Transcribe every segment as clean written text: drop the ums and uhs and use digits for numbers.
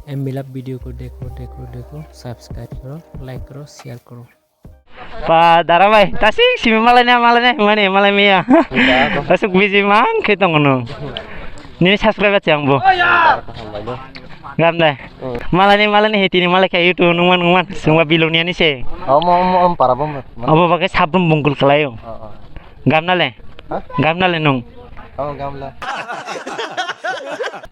एमबीलाप video को देखो subscribe करो, लाइक करो, शेयर करो। Pak Daramai, tasik si malanya mana malam ya. Masuk biji mang kita ngono. Ini subscribe aja yang bu. Gam deh. Malanya hiti ni malah kayak itu numan semua bilungnya nih sih. Om para bom. Apa pakai sabun bungkul kelayu. Gam nale. Gam nale nung. Gam lah.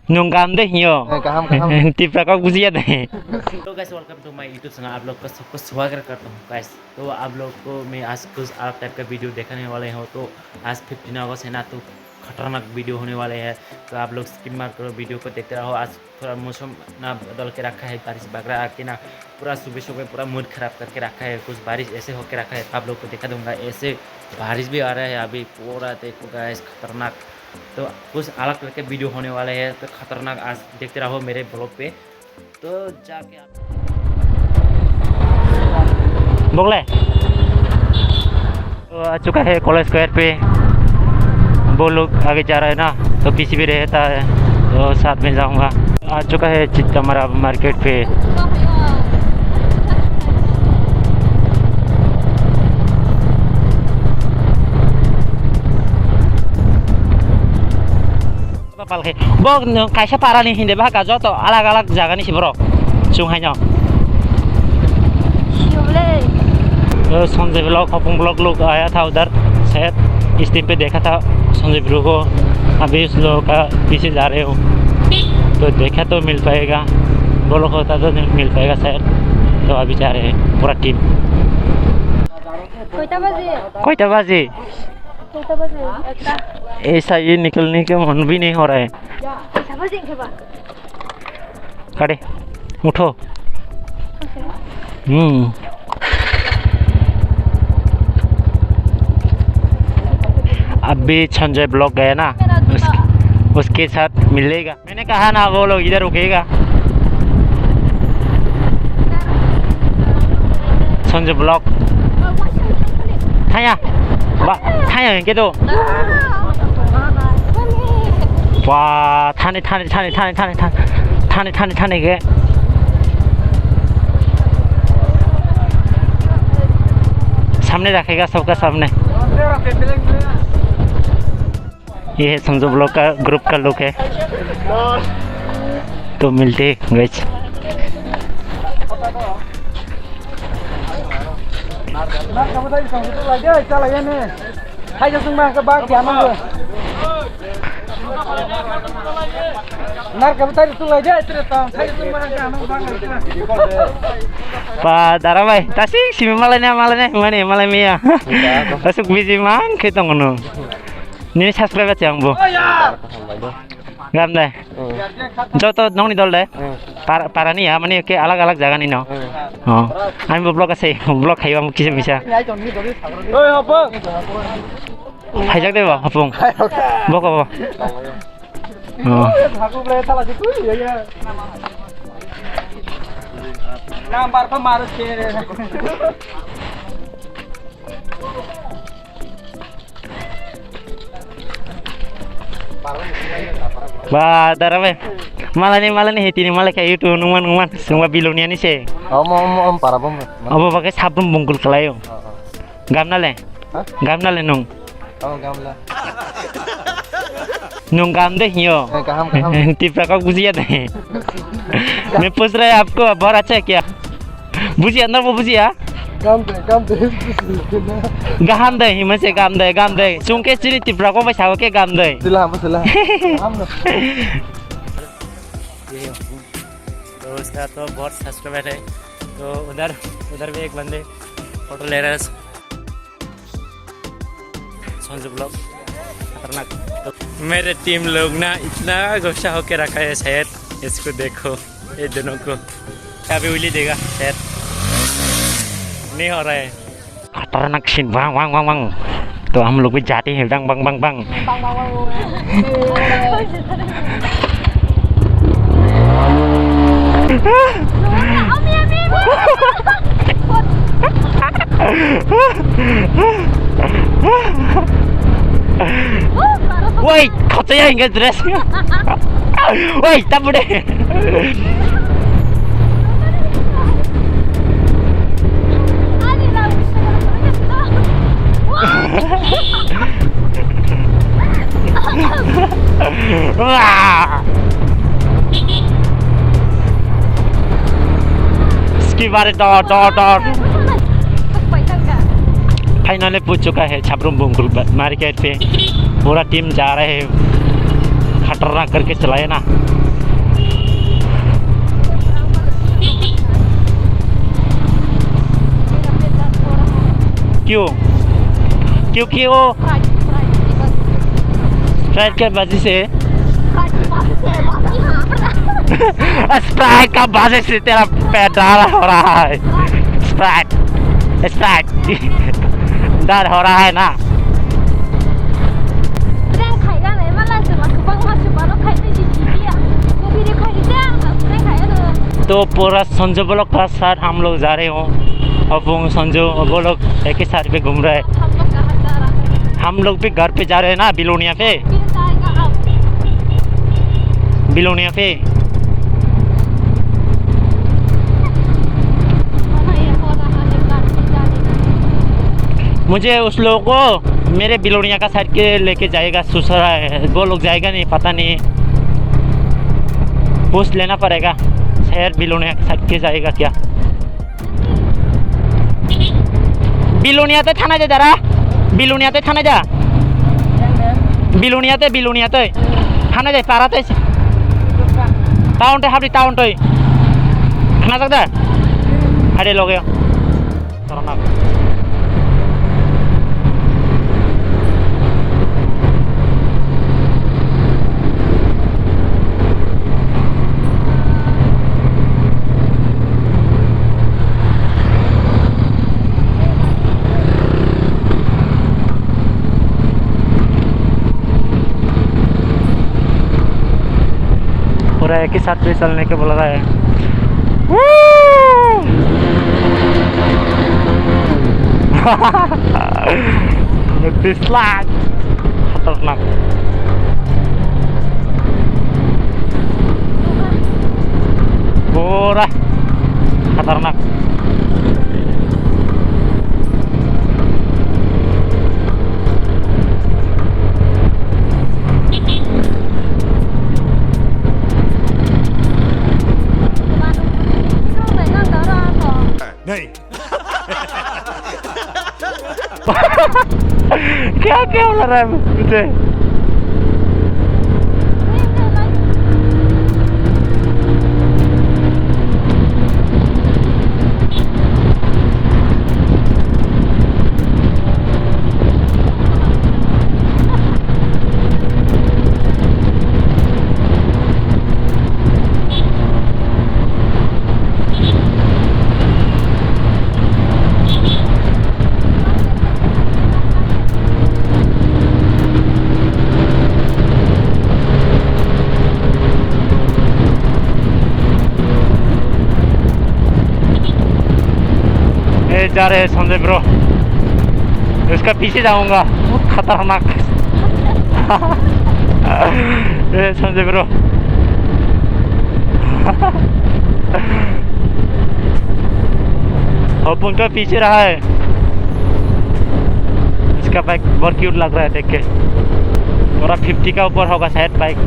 Nung gam deh yo. Kaham. Tipra kau बुझिया दे। तो guys welcome to my YouTube channel. आप लोग का सबको स्वागत करता हूँ गाइस। तो आप लोग को मैं आज कुछ अलग टाइप का वीडियो दिखाने वाले हो। तो आज 15 अगस्त है ना, तो खतरनाक वीडियो होने वाले हैं। तो आप लोग स्किप मत करो, वीडियो को देखते रहो। आज थोड़ा मौसम ना बदल के रखा है, बारिश वगैरह आके ना पूरा सुबह पूरा मूड खराब करके रखा है। कुछ बारिश ऐसे होके रखा है, आप लोग को दिखा दूंगा। ऐसे बारिश भी आ रहा है अभी पूरा, देखो गाइस खतरनाक। तो कुछ अलग तरह के वीडियो होने वाले हैं, तो खतरनाक आज देखते रहो मेरे ब्लॉग पे। तो जाके आप बोले तो आ चुका है कॉलेज स्क्वायर पे। वो लोग आगे जा रहा है ना, तो किसी भी रहता है तो साथ में जाऊंगा। आ चुका है चित्तमरा मार्केट पे। वो कैसा पारा नहीं हिंदे भागा जो तो अलग अलग जगह नहीं बरो चुंहाई ना। तो संजय ब्लॉग हपुंग ब्लॉग लोग आया था उधर, शायद इस दिन पे देखा था संजय ब्लॉग को। अभी उस लोगों का पीछे जा रहे हो तो देखा तो मिल पाएगा, वो लोग होता तो मिल पाएगा शायद। तो अभी जा रहे हैं पूरा टीम। कोयटा बाजी ऐसा ये निकलने के मन भी नहीं हो रहा है। खड़े उठो। अभी संजय ब्लॉग गया ना, उसके साथ मिलेगा। मैंने कहा ना वो लोग इधर रुकेगा। संजय ब्लॉग थाया के तो वाह थाने के सामने रखेगा सबका सामने। ये है संजय ब्लॉग का ग्रुप का लुक है। तो मिलते guys. Pak Daramai, tasik si malanya mana malam ya. Masuk biji mang kita ngono. Ini subscribe aja yang bu. Gam deh. जो तो नौनी दल दे पारा नहीं है माने के अलग अलग जगह नहीं ना। हाँ हम ब्लॉग से ब्लॉग खाइबा मुझे किसे मिसा हाइजाक दे बा हपुंग बको बा नाम्बार पर मारो छे Pak Daramai, malah nih hiti ni malah kayak itu numan semua bilungnya nih sih. Om para bom. Apa pakai sabun bungkul kelayu. Gam nale nung. Gam lah. नूं काम दे यो। टिपरा का बुझिया दे। मैं पूछ रहा है आपको बहुत अच्छा है क्या? बुझिया अंदर वो बुझिया? काम दे। गाम दे हिम से गाम दे। चुंके चिनी टिपरा को बचाओ के गाम दे। सिला। तो उसका तो बहुत सब्सक्राइबर है। तो उधर भी एक बंदे फोटो ले रहे हैं। संजय ब्लॉग खतरनाक। तो मेरे टीम लोग ना इतना गुस्सा होके रखा है शायद। इसको देखो ये दोनों को अभी उली देगा शायद नहीं हो रहा है। खतरनाक सीन वांग। तो हम लोग भी जाते हैं बंग। Woi, katanya enggak dress. Woi, tabu deh. उसकी बारे डॉट फाइनली पूछ चुका है छाबरूम बुंगकुल मार्केट पे। पूरा टीम जा रहे हैं, खतरनाक करके चलाए ना। क्यों? क्योंकि वो स्ट्राइक के वजह से स्प्राइट का वजह से तेरा पैर डाला हो रहा है। स्प्राइट डर हो रहा है ना। तो पूरा संजू ब्लॉक का साथ हम लोग जा रहे हो और वो संजू वो लोग एक ही साथ पे घूम रहे हैं। हम लोग भी घर पे जा रहे हैं ना, बिलोनिया पे। मुझे उस लोगों को मेरे बिलोनिया का साइड के लेके जाएगा सुसरा है, वो लोग जाएगा नहीं पता नहीं, पूछ लेना पड़ेगा। शहर बिलोनिया के साइड के जाएगा क्या? बिलोनियाते थाना जा जरा, बिलोनियाते थाना जा, बिलोनियाते थाना जा पाराते टाउन हाबरी टाउन तो खाना सकता हारे लोग पूरा एक ही साथ पे चलने के बोल रहा है। खतरनाक। पूरा खतरनाक। नहीं क्या बोल रहा है मुझे? जा रहे हैं संजय ब्रो, उसका पीछे जाऊंगा। खतरनाक संजय ब्रो। और उनका पीछे रहा है। इसका बाइक बहुत क्यूट लग रहा है देख के। पूरा 50 का ऊपर होगा शायद bike.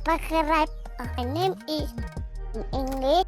subscribe. My name is English.